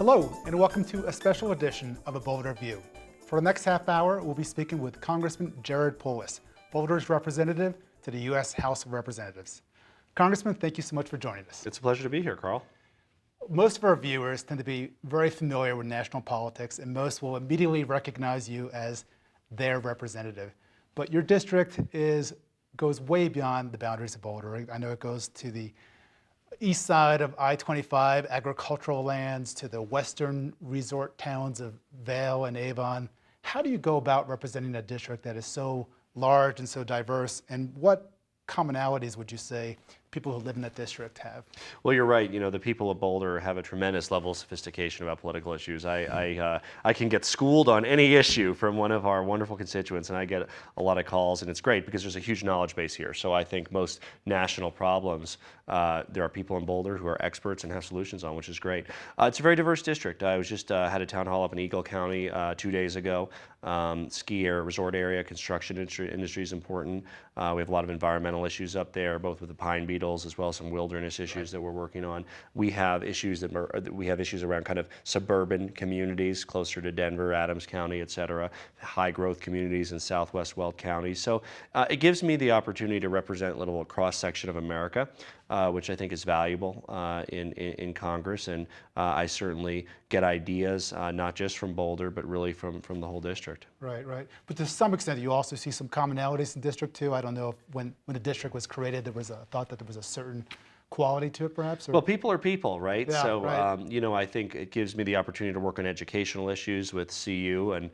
Hello, and welcome to a special edition of A Boulder View. For the next half hour, we'll be speaking with Congressman Jared Polis, Boulder's representative to the U.S. House of Representatives. Congressman, thank you so much for joining us. It's a pleasure to be here, Carl. Most of our viewers tend to be very familiar with national politics, and most will immediately recognize you as their representative. But your district goes way beyond the boundaries of Boulder. I know it goes to the east side of I-25, agricultural lands, to the western resort towns of Vail and Avon. How do you go about representing a district that is so large and so diverse, and what commonalities would you say people who live in that district have? Well, you're right. You know, the people of Boulder have a tremendous level of sophistication about political issues. I can get schooled on any issue from one of our wonderful constituents, and I get a lot of calls, and it's great because there's a huge knowledge base here. So I think most national problems, there are people in Boulder who are experts and have solutions on, which is great. It's a very diverse district. I was just had a town hall up in Eagle County 2 days ago. Ski area, resort area, construction industry is important. We have a lot of environmental issues up there, both with the pine beetle as well as some wilderness issues that we're working on. We have issues around kind of suburban communities closer to Denver, Adams County, et cetera, high growth communities in southwest Weld County. So it gives me the opportunity to represent a little cross section of America, which I think is valuable in Congress, and I certainly get ideas not just from Boulder, but really from the whole district. Right, right. But to some extent, you also see some commonalities in District 2. I don't know if when the district was created, there was a thought that there was a certain quality to it, perhaps? Or? Well, people are people, right? Yeah, so, right. You know, I think it gives me the opportunity to work on educational issues with CU, and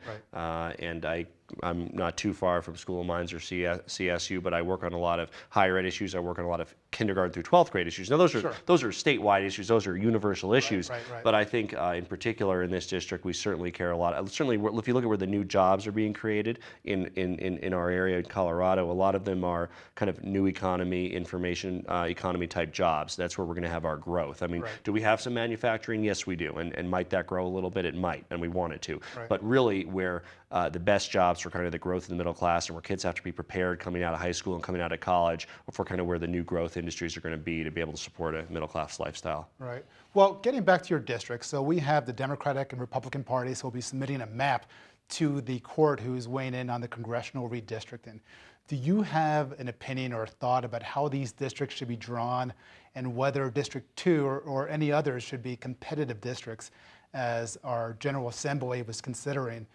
I'm not too far from School of Mines or CSU, but I work on a lot of higher ed issues. I work on a lot of kindergarten through 12th grade issues. Now, those are statewide issues. Those are universal issues. Right. But I think, in particular, in this district, we certainly care a lot. Certainly, if you look at where the new jobs are being created in our area in Colorado, a lot of them are kind of new economy, information economy type jobs. That's where we're going to have our growth. I mean, do we have some manufacturing? Yes, we do. And might that grow a little bit? It might, and we want it to. Right. But really, where the best jobs for kind of the growth in the middle class, and where kids have to be prepared coming out of high school and coming out of college, for kind of where the new growth industries are going to be able to support a middle class lifestyle. Right. Well, getting back to your district, so we have the Democratic and Republican parties who will be submitting a map to the court who's weighing in on the congressional redistricting. Do you have an opinion or a thought about how these districts should be drawn, and whether District 2 or any others should be competitive districts, as our General Assembly was considering?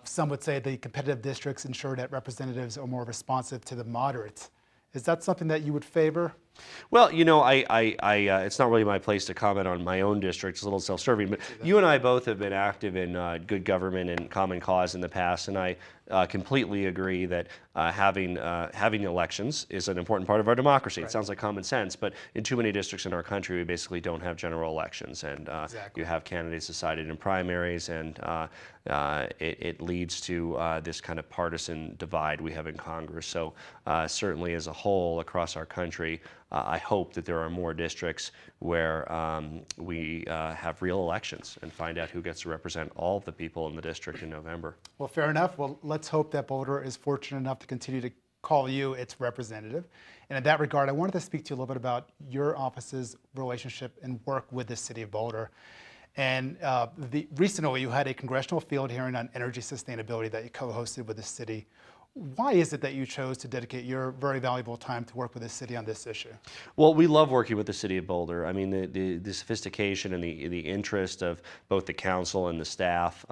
Some would say the competitive districts ensure that representatives are more responsive to the moderates. Is that something that you would favor? Well, you know, it's not really my place to comment on my own district. It's a little self-serving, but you and I both have been active in good government and common cause in the past, and I completely agree that having elections is an important part of our democracy. It sounds like common sense, but in too many districts in our country, we basically don't have general elections, and you have candidates decided in primaries, and it leads to this kind of partisan divide we have in Congress. So certainly as a whole across our country, I hope that there are more districts where we have real elections and find out who gets to represent all of the people in the district in November. Well, fair enough. Well, let's hope that Boulder is fortunate enough to continue to call you its representative. And in that regard, I wanted to speak to you a little bit about your office's relationship and work with the city of Boulder. And recently, you had a congressional field hearing on energy sustainability that you co-hosted with the city. Why is it that you chose to dedicate your very valuable time to work with the city on this issue? Well, we love working with the city of Boulder. I mean, the sophistication and the interest of both the council and the staff.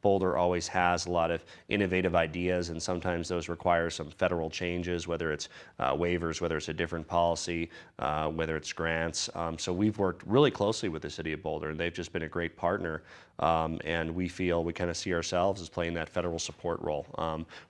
Boulder always has a lot of innovative ideas, and sometimes those require some federal changes, whether it's waivers, whether it's a different policy, whether it's grants. So we've worked really closely with the city of Boulder, and they've just been a great partner. And we feel we kind of see ourselves as playing that federal support role.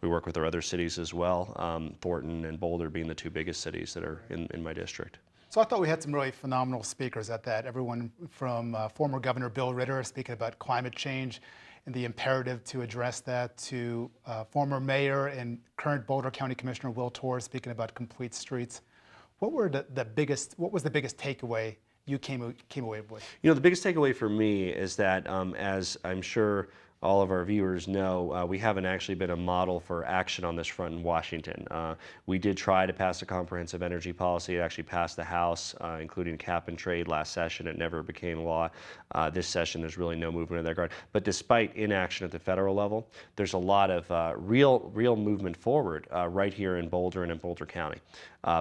We work with our other cities as well, Thornton and Boulder being the two biggest cities that are in my district. So I thought we had some really phenomenal speakers at that. Everyone from former Governor Bill Ritter speaking about climate change and the imperative to address that, to former mayor and current Boulder County Commissioner Will Torres speaking about complete streets. What was the biggest takeaway you came away with? You know, the biggest takeaway for me is that, as I'm sure all of our viewers know, we haven't actually been a model for action on this front in Washington. We did try to pass a comprehensive energy policy. It actually passed the House, including cap and trade last session. It never became law. This session, there's really no movement in that regard. But despite inaction at the federal level, there's a lot of real movement forward right here in Boulder and in Boulder County,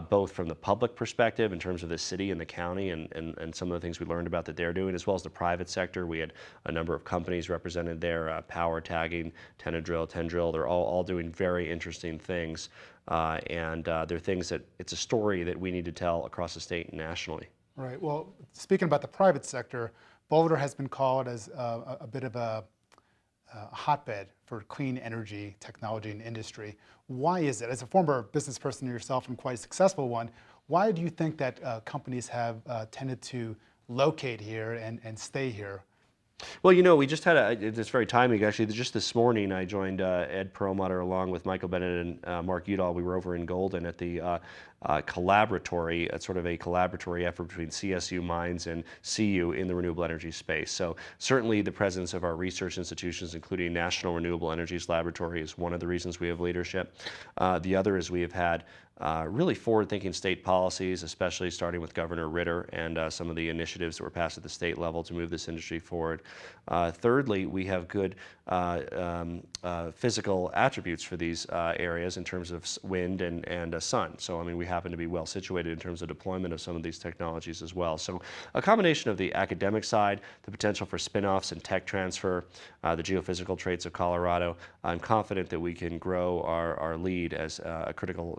both from the public perspective in terms of the city and the county and some of the things we learned about that they're doing, as well as the private sector. We had a number of companies represented there, power tagging, Tenadrill. They're all doing very interesting things. They're things that it's a story that we need to tell across the state and nationally. Right. Well, speaking about the private sector, Boulder has been called as a bit of a hotbed for clean energy technology and industry. Why is it? As a former business person yourself and quite a successful one, why do you think that companies have tended to locate here and stay here? Well, you know, we just had it's very timely, actually. Just this morning, I joined Ed Perlmutter along with Michael Bennett and Mark Udall. We were over in Golden at the sort of a collaboratory effort between CSU Mines and CU in the renewable energy space. So certainly the presence of our research institutions, including National Renewable Energies Laboratory, is one of the reasons we have leadership. The other is we have had really forward-thinking state policies, especially starting with Governor Ritter and some of the initiatives that were passed at the state level to move this industry forward. Thirdly, we have good physical attributes for these areas in terms of wind and sun. So, I mean, we happen to be well situated in terms of deployment of some of these technologies as well. So a combination of the academic side, the potential for spin-offs and tech transfer, the geophysical traits of Colorado, I'm confident that we can grow our lead as a critical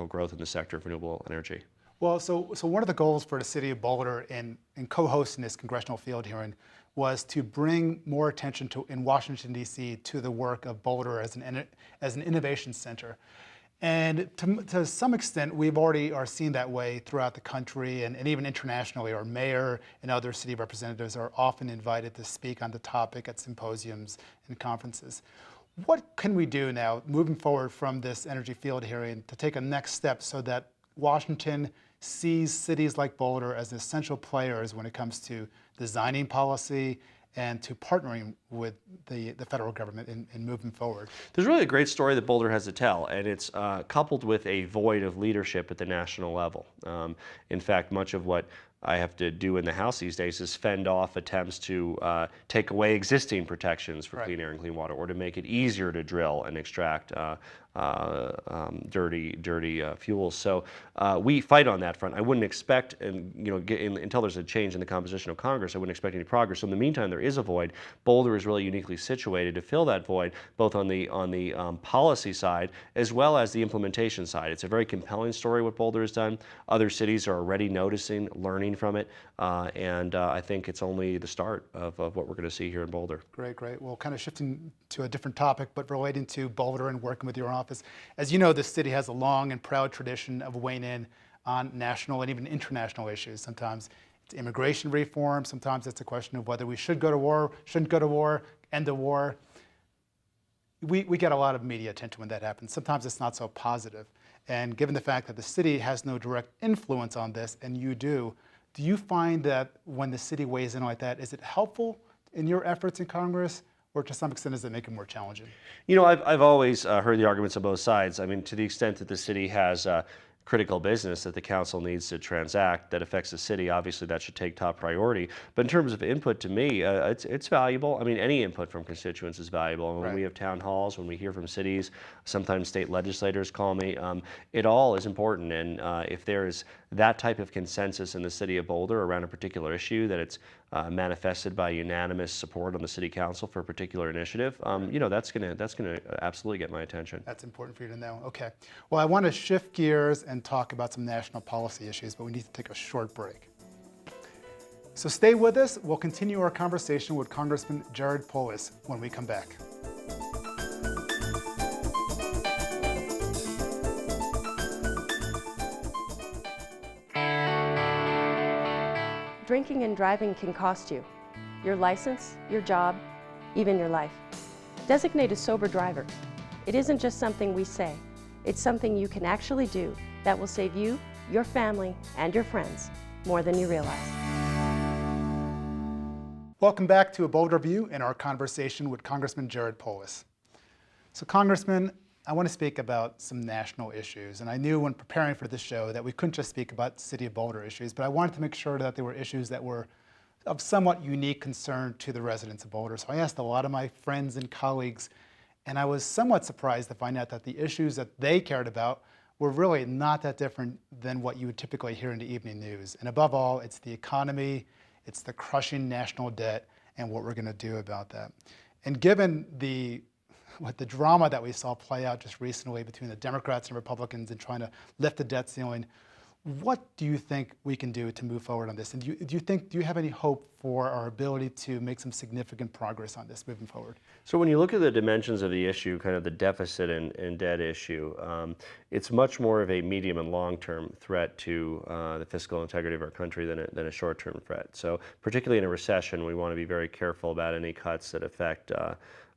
growth in the sector of renewable energy. Well, so one of the goals for the city of Boulder in co-hosting this congressional field hearing was to bring more attention in Washington, D.C. to the work of Boulder as an innovation center. And to some extent, we've already are seen that way throughout the country and even internationally. Our mayor and other city representatives are often invited to speak on the topic at symposiums and conferences. What can we do now, moving forward from this energy field hearing, to take a next step so that Washington sees cities like Boulder as essential players when it comes to designing policy and to partnering with the federal government in moving forward? There's really a great story that Boulder has to tell, and it's coupled with a void of leadership at the national level. In fact, much of what I have to do in the House these days is fend off attempts to take away existing protections for clean air and clean water, or to make it easier to drill and extract dirty fuels. So we fight on that front. I wouldn't expect, until there's a change in the composition of Congress, I wouldn't expect any progress. So in the meantime, there is a void. Boulder is really uniquely situated to fill that void, both on the policy side as well as the implementation side. It's a very compelling story what Boulder has done. Other cities are already noticing, learning from it, and I think it's only the start of what we're going to see here in Boulder. Great. Well, kind of shifting to a different topic, but relating to Boulder and working with your office. As you know, this city has a long and proud tradition of weighing in on national and even international issues. Sometimes it's immigration reform. Sometimes it's a question of whether we should go to war, shouldn't go to war, end the war. We get a lot of media attention when that happens. Sometimes it's not so positive. And given the fact that the city has no direct influence on this, and you do you find that when the city weighs in like that, is it helpful in your efforts in Congress, or to some extent does it make it more challenging? You know, I've always heard the arguments on both sides. I mean, to the extent that the city has critical business that the council needs to transact that affects the city, obviously that should take top priority. But in terms of input, to me, it's valuable. I mean, any input from constituents is valuable. And when we have town halls, when we hear from cities, sometimes state legislators call me, it all is important. And if there is that type of consensus in the city of Boulder around a particular issue, that it's manifested by unanimous support on the city council for a particular initiative, that's gonna absolutely get my attention. That's important for you to know. Okay. Well, I want to shift gears and talk about some national policy issues, but we need to take a short break. So stay with us. We'll continue our conversation with Congressman Jared Polis when we come back. Drinking and driving can cost you your license, your job, even your life. Designate a sober driver. It isn't just something we say. It's something you can actually do that will save you, your family, and your friends more than you realize. Welcome back to A Boulder View and our conversation with Congressman Jared Polis. So Congressman, I want to speak about some national issues. And I knew when preparing for this show that we couldn't just speak about City of Boulder issues, but I wanted to make sure that there were issues that were of somewhat unique concern to the residents of Boulder. So I asked a lot of my friends and colleagues, and I was somewhat surprised to find out that the issues that they cared about were really not that different than what you would typically hear in the evening news. And above all, it's the economy, it's the crushing national debt, and what we're going to do about that. And given the drama that we saw play out just recently between the Democrats and Republicans in trying to lift the debt ceiling, what do you think we can do to move forward on this? And do you have any hope for our ability to make some significant progress on this moving forward? So when you look at the dimensions of the issue, kind of the deficit and debt issue, it's much more of a medium and long-term threat to the fiscal integrity of our country than a short-term threat. So particularly in a recession, we want to be very careful about any cuts that affect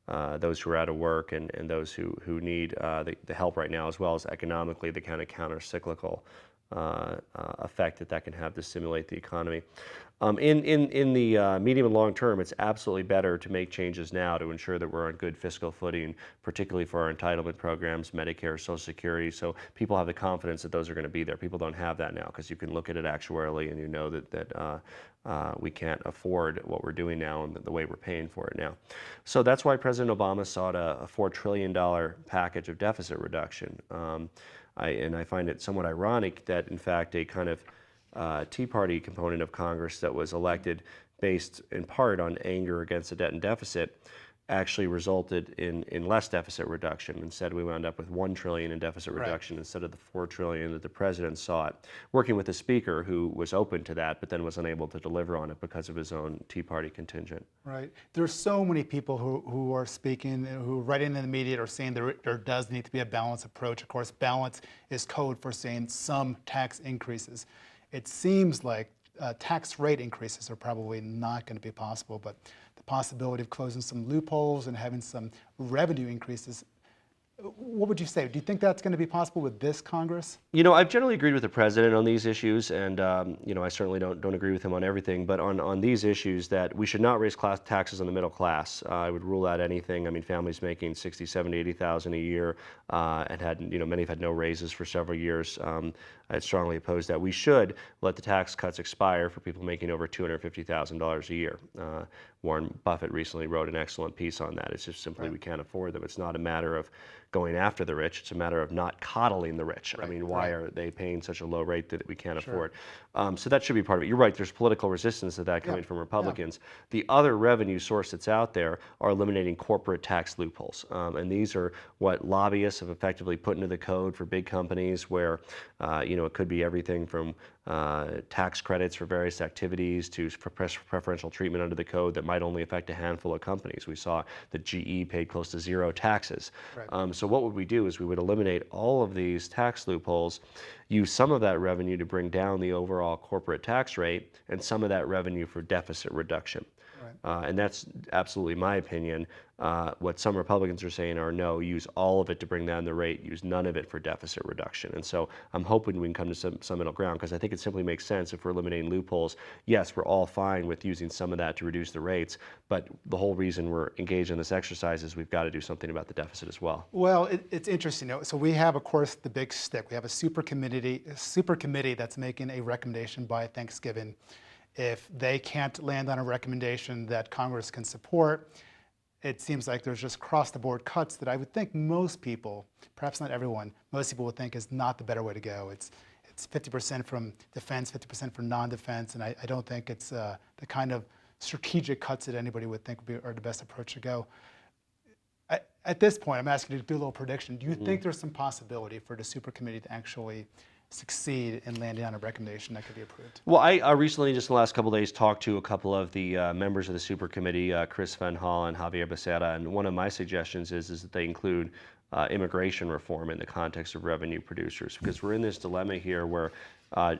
those who are out of work and those who need the help right now, as well as economically the kind of counter-cyclical effect that can have to stimulate the economy. In the medium and long term, it's absolutely better to make changes now to ensure that we're on good fiscal footing, particularly for our entitlement programs, Medicare, Social Security, so people have the confidence that those are going to be there. People don't have that now because you can look at it actuarially and you know that we can't afford what we're doing now and the way we're paying for it now. So that's why President Obama sought a $4 trillion package of deficit reduction. I find it somewhat ironic that, in fact, a kind of Tea Party component of Congress that was elected based in part on anger against the debt and deficit actually resulted in less deficit reduction. Instead, we wound up with $1 trillion in deficit reduction instead of the $4 trillion that the president sought, working with the speaker who was open to that, but then was unable to deliver on it because of his own Tea Party contingent. Right. There's so many people who are speaking, who are writing in the media or saying there does need to be a balanced approach. Of course, balance is code for saying some tax increases. It seems like tax rate increases are probably not going to be possible, but the possibility of closing some loopholes and having some revenue increases, what would you say? Do you think that's going to be possible with this Congress? You know, I've generally agreed with the president on these issues, and you know, I certainly don't agree with him on everything, but on these issues that we should not raise taxes on the middle class. I would rule out anything. I mean, families making 60, 70, 80,000 a year and many have had no raises for several years. I'd strongly oppose that. We should let the tax cuts expire for people making over $250,000 a year. Warren Buffett recently wrote an excellent piece on that. It's just simply we can't afford them. It's not a matter of going after the rich. It's a matter of not coddling the rich. I mean, why are they paying such a low rate that we can't afford? So that should be part of it. You're right, there's political resistance to that coming from Republicans. The other revenue source that's out there are eliminating corporate tax loopholes. And these are what lobbyists have effectively put into the code for big companies where, it could be everything from tax credits for various activities to preferential treatment under the code that might only affect a handful of companies. We saw that GE paid close to zero taxes. So what would we do is we would eliminate all of these tax loopholes, use some of that revenue to bring down the overall corporate tax rate, and some of that revenue for deficit reduction. And that's absolutely my opinion. What some Republicans are saying are no, use all of it to bring down the rate, use none of it for deficit reduction. And so I'm hoping we can come to some middle ground, because I think it simply makes sense if we're eliminating loopholes. Yes, we're all fine with using some of that to reduce the rates, but the whole reason we're engaged in this exercise is we've got to do something about the deficit as well. Well, it's interesting. So we have, of course, the big stick. We have a super committee that's making a recommendation by Thanksgiving. If they can't land on a recommendation that Congress can support, it seems like there's just across-the-board cuts that I would think most people, perhaps not everyone, most people would think is not the better way to go. It's 50% from defense, 50% for non-defense, and I don't think it's the kind of strategic cuts that anybody would think are the best approach to go. At this point, I'm asking you to do a little prediction. Do you think there's some possibility for the super committee to actually succeed in landing on a recommendation that could be approved? Well, I recently, just in the last couple of days, talked to a couple of the members of the super committee, Chris Van Hall and Javier Becerra, and one of my suggestions is that they include immigration reform in the context of revenue producers, because we're in this dilemma here where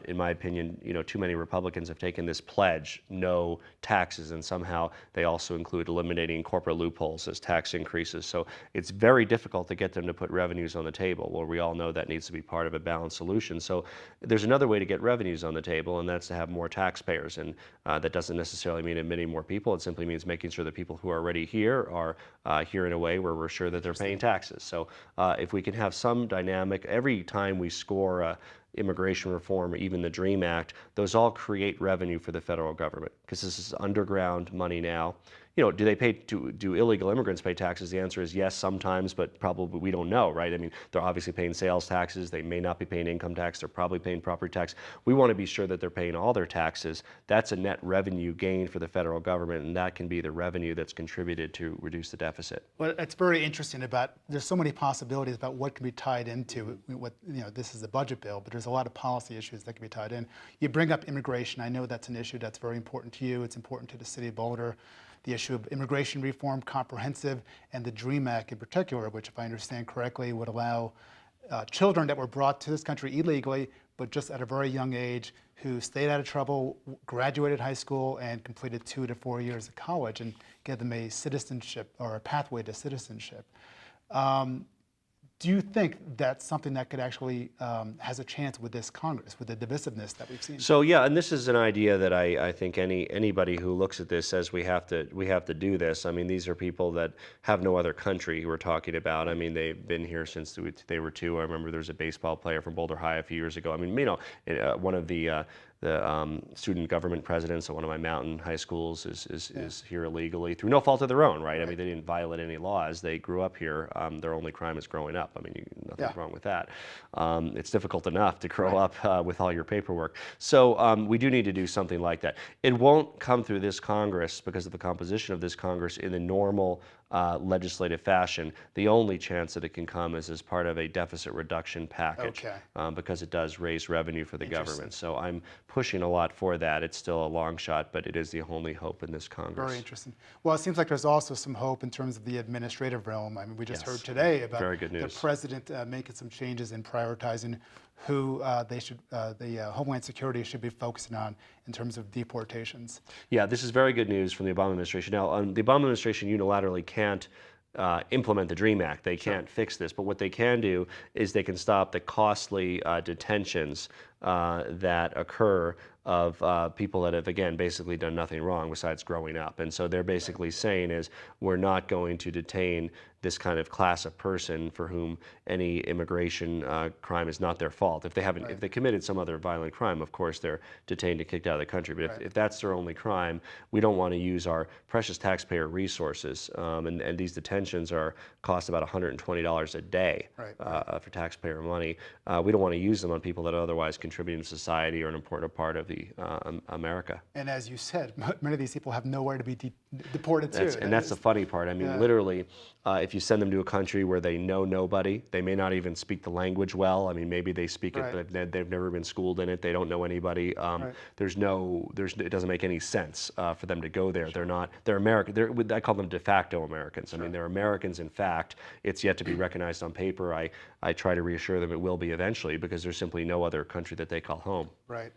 in my opinion, too many Republicans have taken this pledge, no taxes, and somehow they also include eliminating corporate loopholes as tax increases. So it's very difficult to get them to put revenues on the table. Well, we all know that needs to be part of a balanced solution. So there's another way to get revenues on the table, and that's to have more taxpayers. And that doesn't necessarily mean admitting more people. It simply means making sure that people who are already here are here in a way where we're sure that they're paying taxes. So if we can have some dynamic, every time we score immigration reform or even the DREAM Act, those all create revenue for the federal government because this is underground money now. Do they pay, do illegal immigrants pay taxes? The answer is yes, sometimes, but probably we don't know, right? I mean, they're obviously paying sales taxes. They may not be paying income tax. They're probably paying property tax. We want to be sure that they're paying all their taxes. That's a net revenue gain for the federal government, and that can be the revenue that's contributed to reduce the deficit. Well, it's very interesting there's so many possibilities about what can be tied into what, this is a budget bill, but there's a lot of policy issues that can be tied in. You bring up immigration. I know that's an issue that's very important to you. It's important to the city of Boulder. The issue of immigration reform, comprehensive, and the DREAM Act in particular, which, if I understand correctly, would allow children that were brought to this country illegally, but just at a very young age, who stayed out of trouble, graduated high school, and completed 2 to 4 years of college, and give them a citizenship or a pathway to citizenship. Do you think that's something that could actually has a chance with this Congress, with the divisiveness that we've seen? So yeah, and this is an idea that I think anybody who looks at this says we have to do this. I mean, these are people that have no other country we're talking about. I mean, they've been here since they were 2. I remember there was a baseball player from Boulder High a few years ago. I mean, one of the student government presidents at one of my mountain high schools is here illegally through no fault of their own, right? I mean, they didn't violate any laws. They grew up here. Their only crime is growing up. I mean, nothing's wrong with that. It's difficult enough to grow up with all your paperwork. So we do need to do something like that. It won't come through this Congress because of the composition of this Congress in the normal legislative fashion. The only chance that it can come is as part of a deficit reduction package, because it does raise revenue for the government. So I'm pushing a lot for that. It's still a long shot, but it is the only hope in this Congress. Very interesting. Well, it seems like there's also some hope in terms of the administrative realm. I mean, we just heard today about the president making some changes in prioritizing who the Homeland Security should be focusing on in terms of deportations. Yeah, this is very good news from the Obama administration. Now, the Obama administration unilaterally can't implement the DREAM Act. They can't fix this, but what they can do is they can stop the costly detentions that occur of people that have, again, basically done nothing wrong besides growing up. And so they're basically saying is, we're not going to detain this kind of class of person for whom any immigration crime is not their fault. If they haven't, if they committed some other violent crime, of course they're detained and kicked out of the country. But if that's their only crime, we don't want to use our precious taxpayer resources. And these detentions cost about $120 a day for taxpayer money. We don't want to use them on people that are otherwise contributing to society or an important part of America. And as you said, many of these people have nowhere to be deported to. And that's the funny part. I mean, literally, if you send them to a country where they know nobody, they may not even speak the language well. I mean, maybe they speak it, but they've never been schooled in it. They don't know anybody. It doesn't make any sense for them to go there. They're American. I call them de facto Americans. I mean, they're Americans in fact. It's yet to be recognized on paper. I try to reassure them it will be eventually because there's simply no other country that they call home. Right.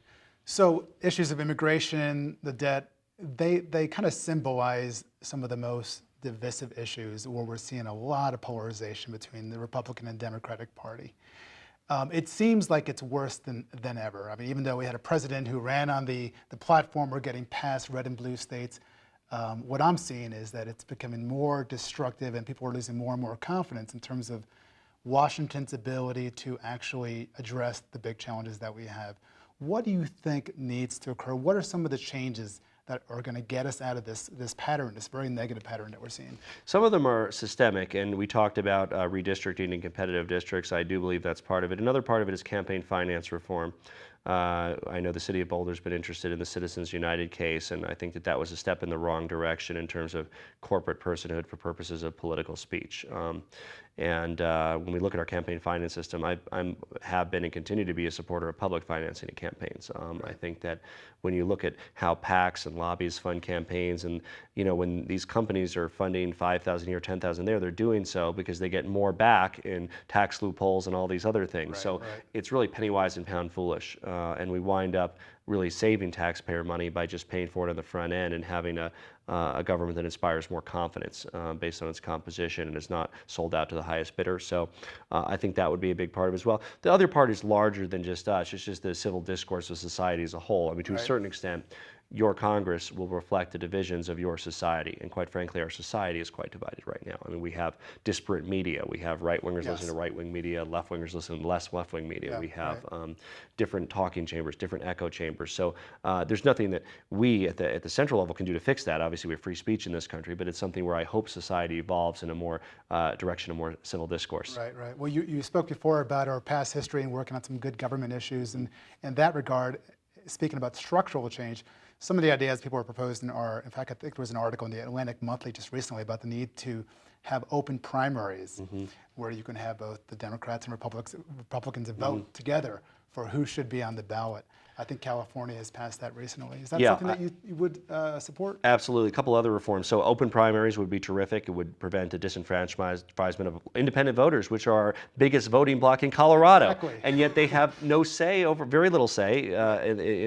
So issues of immigration, the debt, they kind of symbolize some of the most divisive issues where we're seeing a lot of polarization between the Republican and Democratic Party. It seems like it's worse than ever. I mean, even though we had a president who ran on the platform we're getting past red and blue states, what I'm seeing is that it's becoming more destructive and people are losing more and more confidence in terms of Washington's ability to actually address the big challenges that we have. What do you think needs to occur? What are some of the changes that are going to get us out of this pattern, this very negative pattern that we're seeing? Some of them are systemic, and we talked about redistricting in competitive districts. I do believe that's part of it. Another part of it is campaign finance reform. I know the city of Boulder's been interested in the Citizens United case, and I think that was a step in the wrong direction in terms of corporate personhood for purposes of political speech. And when we look at our campaign finance system, I have been and continue to be a supporter of public financing of campaigns. I think that when you look at how PACs and lobbyists fund campaigns, and when these companies are funding 5,000 here, 10,000 there, they're doing so because they get more back in tax loopholes and all these other things. So it's really penny wise and pound foolish, and we wind up really saving taxpayer money by just paying for it on the front end and having a government that inspires more confidence based on its composition and is not sold out to the highest bidder. So I think that would be a big part of it as well. The other part is larger than just us. It's just the civil discourse of society as a whole. I mean, to a certain extent, your Congress will reflect the divisions of your society. And quite frankly, our society is quite divided right now. I mean, we have disparate media. We have right-wingers listening to right-wing media, left-wingers listening to less left-wing media. We have different talking chambers, different echo chambers. So there's nothing that we at the central level can do to fix that. Obviously, we have free speech in this country, but it's something where I hope society evolves in a more direction of more civil discourse. Right. Well, you spoke before about our past history and working on some good government issues. And in that regard, speaking about structural change, some of the ideas people are proposing are, in fact, I think there was an article in the Atlantic Monthly just recently about the need to have open primaries where you can have both the Democrats and Republicans vote together for who should be on the ballot. I think California has passed that recently. Is that something that you would support? Absolutely. A couple other reforms. So open primaries would be terrific. It would prevent a disenfranchisement of independent voters, which are our biggest voting bloc in Colorado. Exactly. And yet they have no say very little say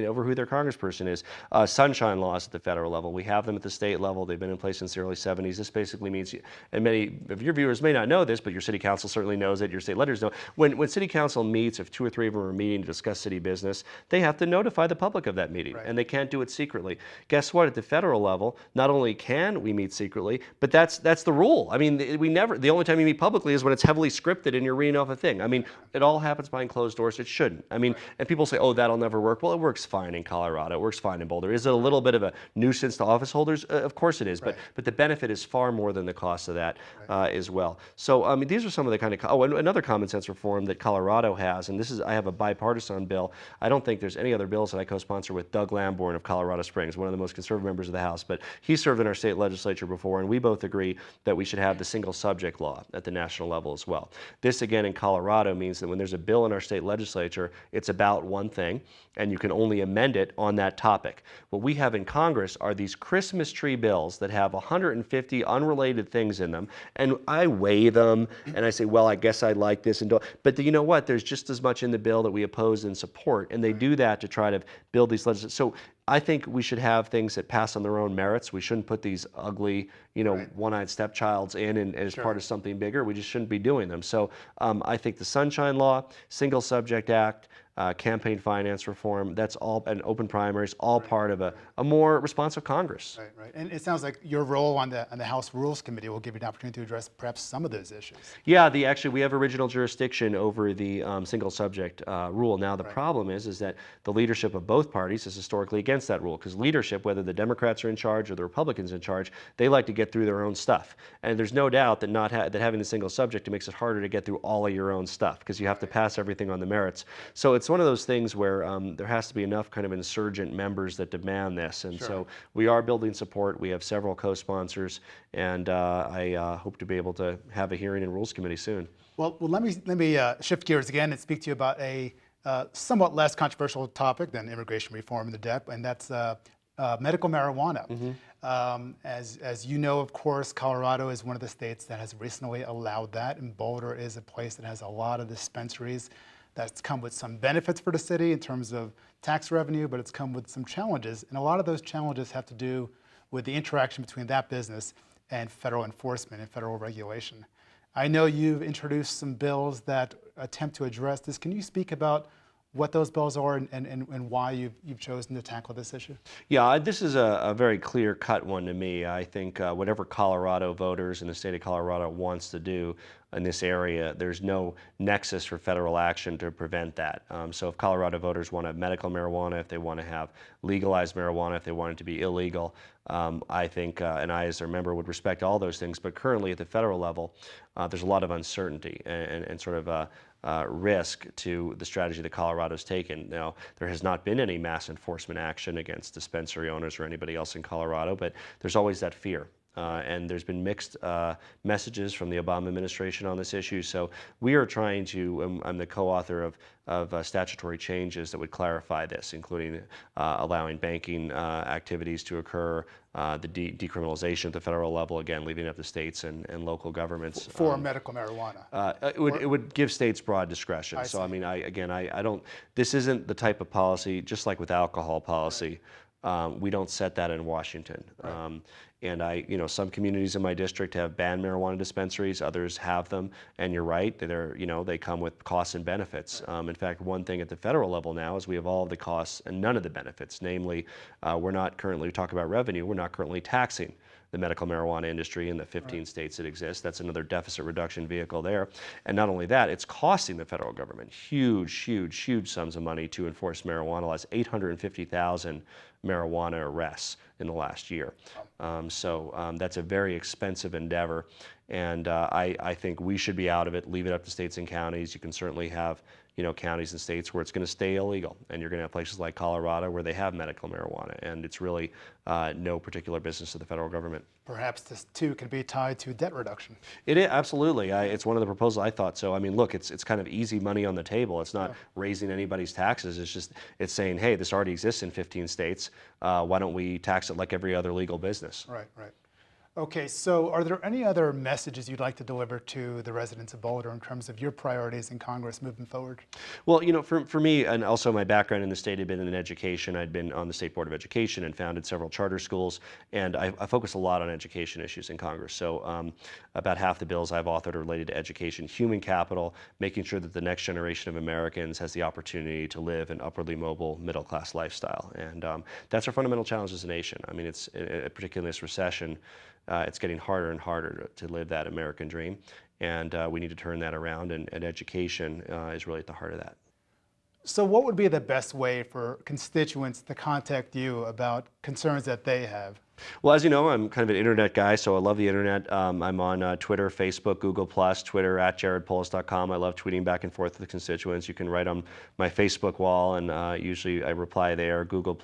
over who their congressperson is. Sunshine laws at the federal level. We have them at the state level. They've been in place since the early 70s. This basically means, and many of your viewers may not know this, but your city council certainly knows it, your state legislators know. When city council meets, if 2 or 3 of them are meeting to discuss city business, they have to notify the public of that meeting, and they can't do it secretly. Guess what? At the federal level, not only can we meet secretly, but that's the rule. I mean, the only time you meet publicly is when it's heavily scripted and you're reading off a thing. I mean, it all happens behind closed doors. It shouldn't. I mean, and people say, oh, that'll never work. Well, it works fine in Colorado. It works fine in Boulder. Is it a little bit of a nuisance to office holders? Of course it is, but the benefit is far more than the cost of that as well. So, I mean, these are some of the kind of, and another common sense reform that Colorado has, and I have a bipartisan bill. I don't think there's any other bills that I co-sponsor with Doug Lamborn of Colorado Springs, one of the most conservative members of the House, but he served in our state legislature before, and we both agree that we should have the single subject law at the national level as well. This, again, in Colorado means that when there's a bill in our state legislature, it's about one thing, and you can only amend it on that topic. What we have in Congress are these Christmas tree bills that have 150 unrelated things in them, and I weigh them, and I say, well, I guess I like this, but you know what? There's just as much in the bill that we oppose and support, and they do that to try to build these legislations. So I think we should have things that pass on their own merits. We shouldn't put these ugly, one-eyed stepchilds in and as part of something bigger. We just shouldn't be doing them. So I think the Sunshine Law, Single Subject Act, campaign finance reform, that's all, and open primaries, all part of a more responsive Congress. Right. And it sounds like your role on the House Rules Committee will give you an opportunity to address perhaps some of those issues. Yeah, actually we have original jurisdiction over the single subject rule. Now the problem is that the leadership of both parties is historically against that rule, because leadership, whether the Democrats are in charge or the Republicans in charge, they like to get through their own stuff. And there's no doubt that that having the single subject, it makes it harder to get through all of your own stuff, because you have to pass everything on the merits. So it's one of those things where there has to be enough kind of insurgent members that demand this, and so we are building support. We have several co-sponsors, and I hope to be able to have a hearing in Rules Committee soon. Well, let me shift gears again and speak to you about a somewhat less controversial topic than immigration reform in the DEP, and that's medical marijuana. As you know, of course, Colorado is one of the states that has recently allowed that, and Boulder is a place that has a lot of dispensaries. That's come with some benefits for the city in terms of tax revenue, but it's come with some challenges. And a lot of those challenges have to do with the interaction between that business and federal enforcement and federal regulation. I know you've introduced some bills that attempt to address this. Can you speak about what those bills are and why you've chosen to tackle this issue? Yeah, this is a very clear-cut one to me. I think whatever Colorado voters in the state of Colorado wants to do in this area, there's no nexus for federal action to prevent that. So if Colorado voters want to have medical marijuana, if they want to have legalized marijuana, if they want it to be illegal, I think, and I as their member would respect all those things. But currently at the federal level, there's a lot of uncertainty and sort of risk to the strategy that Colorado's taken. Now, there has not been any mass enforcement action against dispensary owners or anybody else in Colorado, but there's always that fear. And there's been mixed messages from the Obama administration on this issue. So we are trying to, I'm the co-author of statutory changes that would clarify this, including allowing banking activities to occur, the decriminalization at the federal level, again, leaving it up to states and local governments. For medical marijuana. It would give states broad discretion. So, I mean, I don't, this isn't the type of policy, just like with alcohol policy, we don't set that in Washington. Right. And some communities in my district have banned marijuana dispensaries, others have them, and you're right, they come with costs and benefits. In fact, one thing at the federal level now is we have all of the costs and none of the benefits. Namely, we're not currently, we talk about revenue, we're not currently taxing the medical marijuana industry in the 15 states that exist. That's another deficit reduction vehicle there. And not only that, it's costing the federal government huge sums of money to enforce marijuana laws, 850,000 marijuana arrests in the last year. That's a very expensive endeavor. And I think we should be out of it, leave it up to states and counties. You can certainly have counties and states where it's going to stay illegal. And you're going to have places like Colorado where they have medical marijuana. And it's really no particular business of the federal government. Perhaps this too can be tied to debt reduction. It is, absolutely. It's one of the proposals I thought. So, I mean, look, it's kind of easy money on the table. It's not raising anybody's taxes. It's saying, hey, this already exists in 15 states. Why don't we tax it like every other legal business? Right. Okay, so are there any other messages you'd like to deliver to the residents of Boulder in terms of your priorities in Congress moving forward? Well, for me, and also my background in the state had been in education. I'd been on the State Board of Education and founded several charter schools, and I focus a lot on education issues in Congress. So about half the bills I've authored are related to education, human capital, making sure that the next generation of Americans has the opportunity to live an upwardly mobile, middle-class lifestyle. And that's our fundamental challenge as a nation. I mean, it's particularly in this recession, it's getting harder and harder to live that American dream, and we need to turn that around, and education is really at the heart of that. So what would be the best way for constituents to contact you about concerns that they have? Well, as you know, I'm kind of an internet guy, so I love the internet. I'm on Twitter, Facebook, Google+, Twitter, @jaredpolis.com. I love tweeting back and forth with the constituents. You can write on my Facebook wall, and usually I reply there, Google+.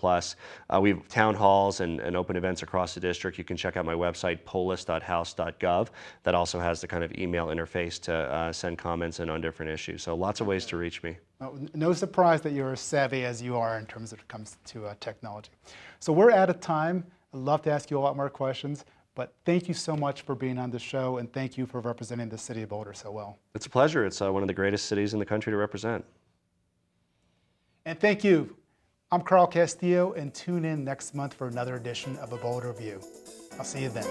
We have town halls and open events across the district. You can check out my website, polis.house.gov. That also has the kind of email interface to send comments in on different issues. So lots of ways to reach me. No surprise that you're as savvy as you are in terms of it comes to technology. So we're out of time. I'd love to ask you a lot more questions, but thank you so much for being on the show, and thank you for representing the city of Boulder so well. It's a pleasure. It's one of the greatest cities in the country to represent. And thank you. I'm Carl Castillo, and tune in next month for another edition of A Boulder View. I'll see you then.